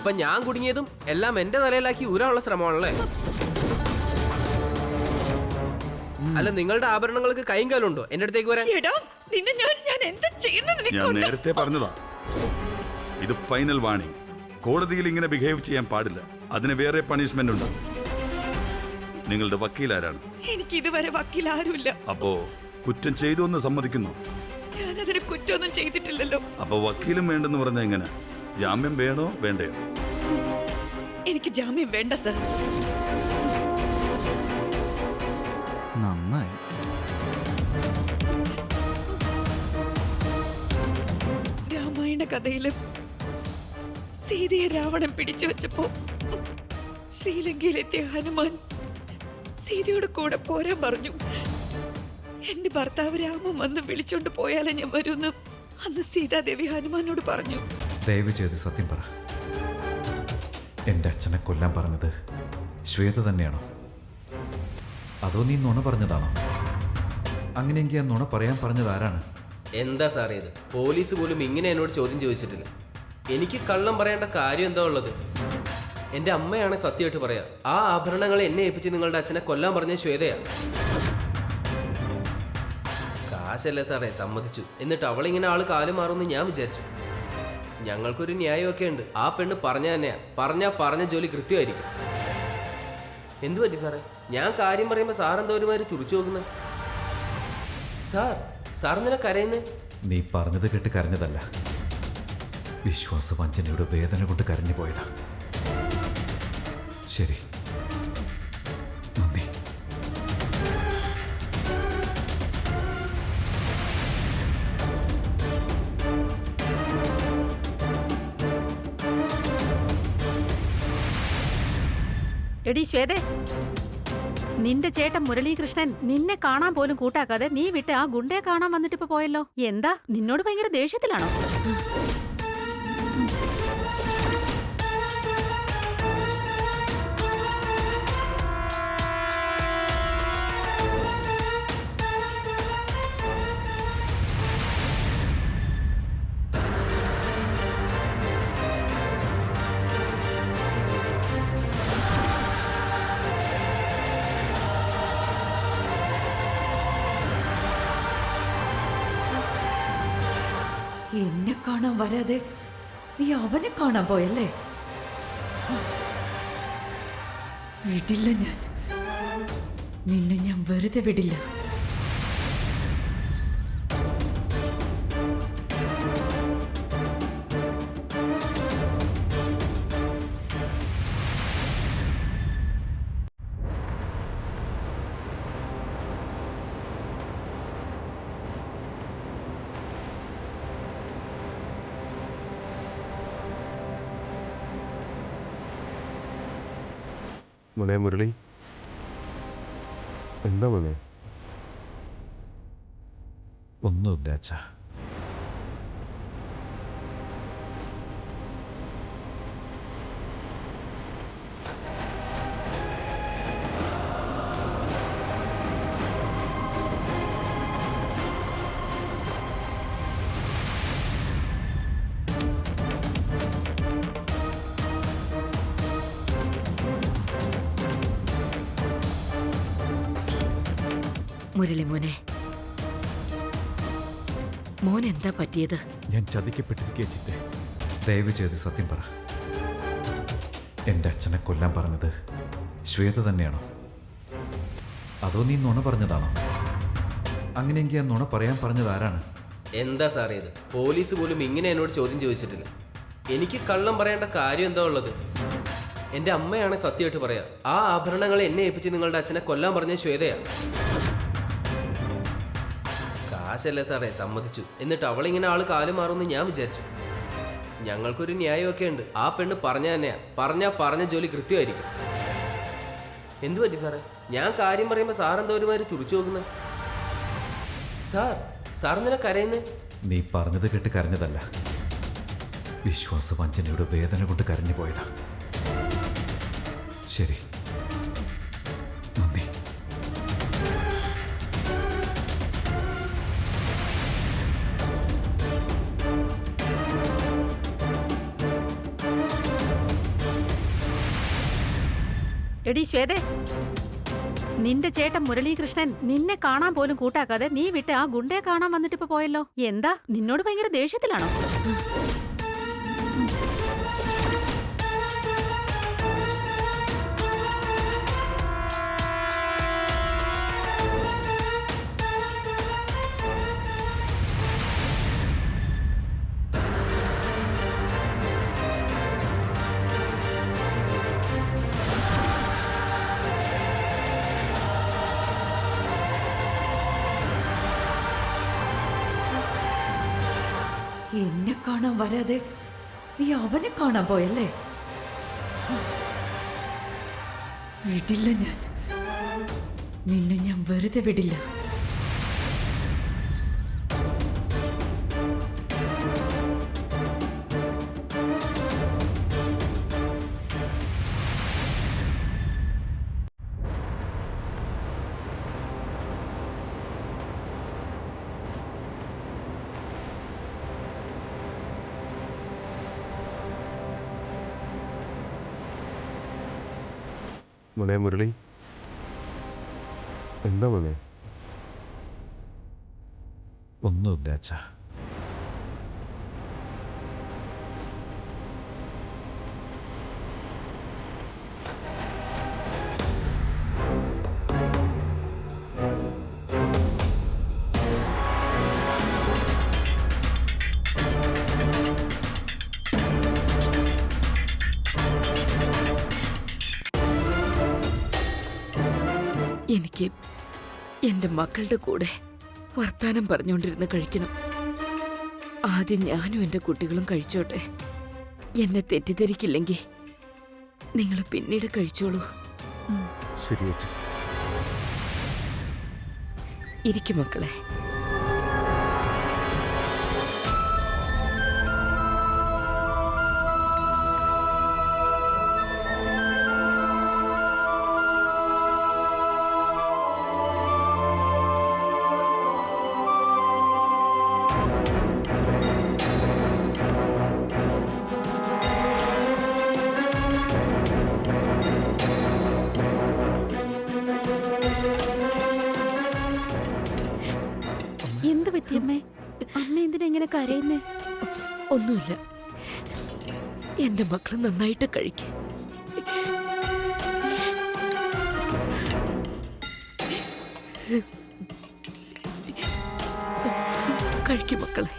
ഇപ്പൊ ഞാൻ കുടുങ്ങിയതും എല്ലാം എന്റെ തലയിലാക്കി ഊരാനുള്ള ശ്രമമാണല്ലേ? അല്ല, നിങ്ങളുടെ ആഭരണങ്ങൾക്ക് കൈയും കാലും ഉണ്ടോ എന്റെ അടുത്തേക്ക് വരാൻ? ഞാൻ നേരത്തെ പറഞ്ഞതാ, ഇത് ഫൈനൽ വാണിംഗ്. കോടതിയിൽ ഇങ്ങനെ ബിഹേവ് ചെയ്യാൻ പാടില്ല. അതിന് വേറെ പണിഷ്മെന്റ് ഉണ്ട്. നിങ്ങളുടെ വക്കീൽ ആരാണ്? എനിക്ക് ഇതുവരെ വക്കീൽ ആരുമില്ല. അപ്പോ കുറ്റം ചെയ്തു എന്ന് സമ്മതിക്കുന്നു? ഞാനതിന് കുറ്റമൊന്നും ചെയ്തിട്ടില്ലല്ലോ. അപ്പൊ വക്കീലും വേണ്ടെന്ന് പറഞ്ഞ എങ്ങനെ? ജാമ്യം വേണോ വേണ്ടയോ? എനിക്ക് ജാമ്യം വേണ്ട സർ. നന്നായി. രാമായണ കഥയിലും സീതയെ രാവണൻ പിടിച്ചു വെച്ചപ്പോ ശ്രീലങ്കയിലെത്തിയ ഹനുമാൻ സീതയുടെ കൂടെ പോരാൻ പറഞ്ഞു. എന്റെ ഭർത്താവ് രാമൻ വന്ന് വിളിച്ചോണ്ട് പോയാലേ ഞാൻ വരുമെന്ന് അന്ന് സീതാദേവി ഹനുമാനോട് പറഞ്ഞു. ദയവ് ചെയ്ത് സത്യം പറ. എൻ്റെ അച്ഛനെ കൊല്ലാൻ പറഞ്ഞത് ശ്വേത തന്നെയാണോ? അതോ നീ നുണ പറഞ്ഞതാണോ? അങ്ങനെയെങ്കിൽ ആ നുണ പറയാൻ പറഞ്ഞത് ആരാണ്? എന്താ സാറേ ഇത്? പോലീസ് പോലും ഇങ്ങനെ എന്നോട് ചോദ്യം ചോദിച്ചിട്ടില്ല. എനിക്ക് കള്ളം പറയേണ്ട കാര്യം എന്താ ഉള്ളത്? എന്റെ അമ്മയാണ് സത്യമായിട്ട് പറയാ. ആ ആഭരണങ്ങൾ എന്നെ ഏൽപ്പിച്ച് നിങ്ങളുടെ അച്ഛനെ കൊല്ലാൻ പറഞ്ഞ ശ്വേതയാ. കാശല്ലേ സാറേ, സമ്മതിച്ചു. എന്നിട്ട് അവളിങ്ങനെ ആള് കാലു മാറുമെന്ന് ഞാൻ വിചാരിച്ചു. ഞങ്ങൾക്കൊരു ന്യായമൊക്കെ ഉണ്ട്. ആ പെണ്ണ് പറഞ്ഞ തന്നെയാ. പറഞ്ഞ ജോലി കൃത്യമായിരിക്കും. എന്തു പറ്റി സാറേ? ഞാൻ കാര്യം പറയുമ്പോൾ സാറെന്തോ ഒരുമാതിരി തുറച്ചു നോക്കുന്നത്. സാർ എന്തിനാ കരയുന്നത്? നീ പറഞ്ഞത് കേട്ട് കരഞ്ഞതല്ല, വിശ്വാസവഞ്ചനയുടെ വേദന കൊണ്ട് കരഞ്ഞു പോയതാ. ശരി, നന്ദി. എടി ശ്വേതേ, നിന്റെ ചേട്ടൻ മുരളീകൃഷ്ണൻ നിന്നെ കാണാൻ പോലും കൂട്ടാക്കാതെ നീ വിട്ട് ആ ഗുണ്ടയെ കാണാൻ വന്നിട്ട് ഇപ്പൊ പോയല്ലോ. എന്താ, നിന്നോട് ഭയങ്കര ദേഷ്യത്തിലാണോ? എന്നെ കാണാൻ വരാതെ നീ അവനെ കാണാൻ പോയല്ലേ? വിടില്ല, നിന്നെ ഞാൻ വെറുതെ വിടില്ല. മോനെ മുരളി, എന്താ മോനെ? ഒന്നുമില്ല അച്ഛാ. മുരളി മോൻ എന്താ പറ്റിയത്? ഞാൻ ചതിക്കപ്പെട്ടിരിക്കേ. ദയവ് ചെയ്ത് സത്യം പറ. എൻ്റെ അച്ഛനെ കൊല്ലാൻ പറഞ്ഞത് ശ്വേത തന്നെയാണോ? അതോ നീ നുണ പറഞ്ഞതാണോ? അങ്ങനെയെങ്കിൽ ആ നുണ പറയാൻ പറഞ്ഞത് ആരാണ്? എന്താ സാറേ ഇത്? പോലീസ് പോലും ഇങ്ങനെ എന്നോട് ചോദ്യം ചോദിച്ചിട്ടില്ല. എനിക്ക് കള്ളം പറയേണ്ട കാര്യം എന്താ ഉള്ളത്? എന്റെ അമ്മയാണ് സത്യമായിട്ട് പറയാ. ആ ആഭരണങ്ങൾ എന്നെ ഏൽപ്പിച്ച് നിങ്ങളുടെ അച്ഛനെ കൊല്ലാൻ പറഞ്ഞ ശ്വേതയാ. കാശല്ലേ സാറേ, സമ്മതിച്ചു. എന്നിട്ട് അവളിങ്ങനെ ആള് കാലു മാറുമെന്ന് ഞാൻ വിചാരിച്ചു. ഞങ്ങൾക്കൊരു ന്യായമൊക്കെ ഉണ്ട്. ആ പെണ്ണ് പറഞ്ഞ തന്നെയാ. പറഞ്ഞ ജോലി കൃത്യമായിരിക്കും. എന്തു പറ്റി സാറേ? ഞാൻ കാര്യം പറയുമ്പോൾ സാറെന്തോ ഒരുമാതിരി തുറച്ചു നോക്കുന്നത്. സാർ എന്തിനാ കരയുന്നത്? നീ പറഞ്ഞത് കേട്ട് കരഞ്ഞതല്ല, വിശ്വാസവഞ്ചനയുടെ വേദന കൊണ്ട് കരഞ്ഞു പോയതാ. ശരി, നന്ദി. എടി ശ്വേതേ, നിന്റെ ചേട്ടൻ മുരളീകൃഷ്ണൻ നിന്നെ കാണാൻ പോലും കൂട്ടാക്കാതെ നീ വിട്ട് ആ ഗുണ്ടയെ കാണാൻ വന്നിട്ട് ഇപ്പൊ പോയല്ലോ. എന്താ, നിന്നോട് ഭയങ്കര ദേഷ്യത്തിലാണോ? എന്നെ കാണാൻ വരാതെ നീ അവനെ കാണാൻ പോയല്ലേ? വിടില്ല ഞാൻ, നിന്നെ ഞാൻ വെറുതെ വിടില്ല. മോനെ മുരളി, എന്താ മോനെ? ഒന്നുമില്ല അച്ഛാ. എനിക്ക് എൻ്റെ മക്കളുടെ കൂടെ വർത്താനം പറഞ്ഞുകൊണ്ടിരുന്ന് കഴിക്കണം. ആദ്യം ഞാനും എൻ്റെ കുട്ടികളും കഴിച്ചോട്ടെ. എന്നെ തെറ്റിദ്ധരിക്കില്ലെങ്കിൽ നിങ്ങൾ പിന്നീട് കഴിച്ചോളൂ. ശരി അച്ഛൻ. ഇരിക്കും മക്കളെ. എന്ത് പറ്റിയമ്മേ? അമ്മ എന്തിനാ ഇങ്ങനെ കരയുന്നേ? ഒന്നുമില്ല, എൻ്റെ മക്കൾ നന്നായിട്ട് കഴിക്കേ. കഴിക്കും മക്കളെ.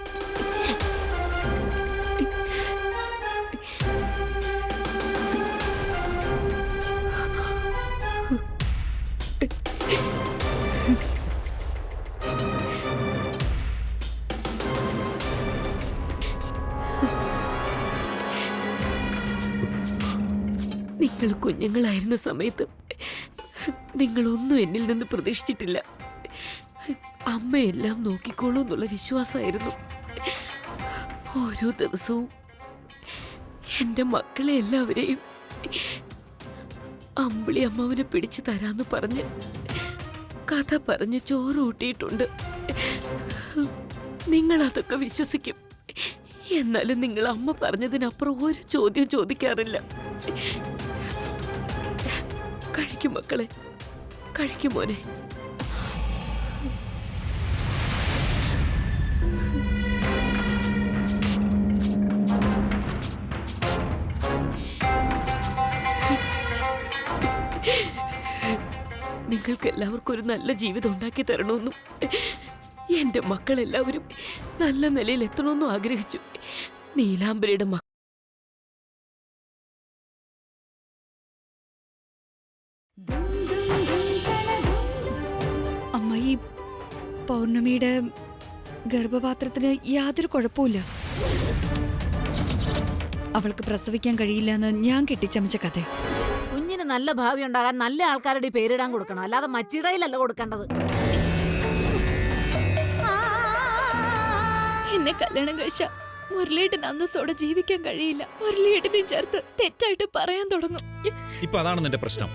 നിങ്ങൾ കുഞ്ഞുങ്ങളായിരുന്ന സമയത്ത് നിങ്ങളൊന്നും എന്നിൽ നിന്ന് പ്രതീക്ഷിച്ചിട്ടില്ല. അമ്മയെല്ലാം നോക്കിക്കോളൂ എന്നുള്ള വിശ്വാസമായിരുന്നു. ഓരോ ദിവസവും എൻ്റെ മക്കളെ എല്ലാവരെയും അമ്പിളി അമ്മാവനെ പിടിച്ചു തരാന്ന് പറഞ്ഞ് കഥ പറഞ്ഞ് ചോറ് കൂട്ടിയിട്ടുണ്ട്. നിങ്ങൾ അതൊക്കെ വിശ്വസിക്കും. എന്നാലും നിങ്ങൾ അമ്മ പറഞ്ഞതിനപ്പുറം ഒരു ചോദ്യം ചോദിക്കാറില്ല. കഴിക്കും മക്കളെ, കഴിക്കും മോനെ. നിങ്ങൾക്ക് എല്ലാവർക്കും ഒരു നല്ല ജീവിതം ഉണ്ടാക്കി തരണമെന്നും എൻ്റെ മക്കളെല്ലാവരും നല്ല നിലയിൽ എത്തണമെന്നും ആഗ്രഹിച്ചു. നീലാംബരിയുടെ അമ്മ, ഈ പൗർണമിയുടെ ഗർഭപാത്രത്തിന് യാതൊരു കുഴപ്പമില്ല. അവൾക്ക് പ്രസവിക്കാൻ കഴിയില്ല എന്ന് ഞാൻ കെട്ടിച്ചമച്ച കഥ. കുഞ്ഞിന് നല്ല ഭാവി ഉണ്ടാകാൻ നല്ല ആൾക്കാരുടെ പേരിടാൻ കൊടുക്കണം, അല്ലാതെ മച്ചിടയിലല്ല കൊടുക്കേണ്ടത്. എന്നെ കല്യാണം കഴിച്ച മുരളിയേട്ടൻ അന്തസ്സോടെ ജീവിക്കാൻ കഴിയില്ല. മുരളിയേട്ടനെ ചേർത്ത് തെറ്റായിട്ട് പറയാൻ തുടങ്ങും. ഇപ്പൊ അതാണ് നിന്റെ പ്രശ്നം.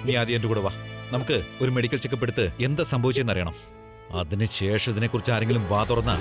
നീ ആദ്യം എന്റെ കൂടെ വാ. നമുക്ക് ഒരു മെഡിക്കൽ ചെക്കപ്പ് എടുത്ത് എന്താ സംഭവിച്ചെന്നറിയണം. അതിനുശേഷം ഇതിനെക്കുറിച്ച് ആരെങ്കിലും വാ തുറന്നാൽ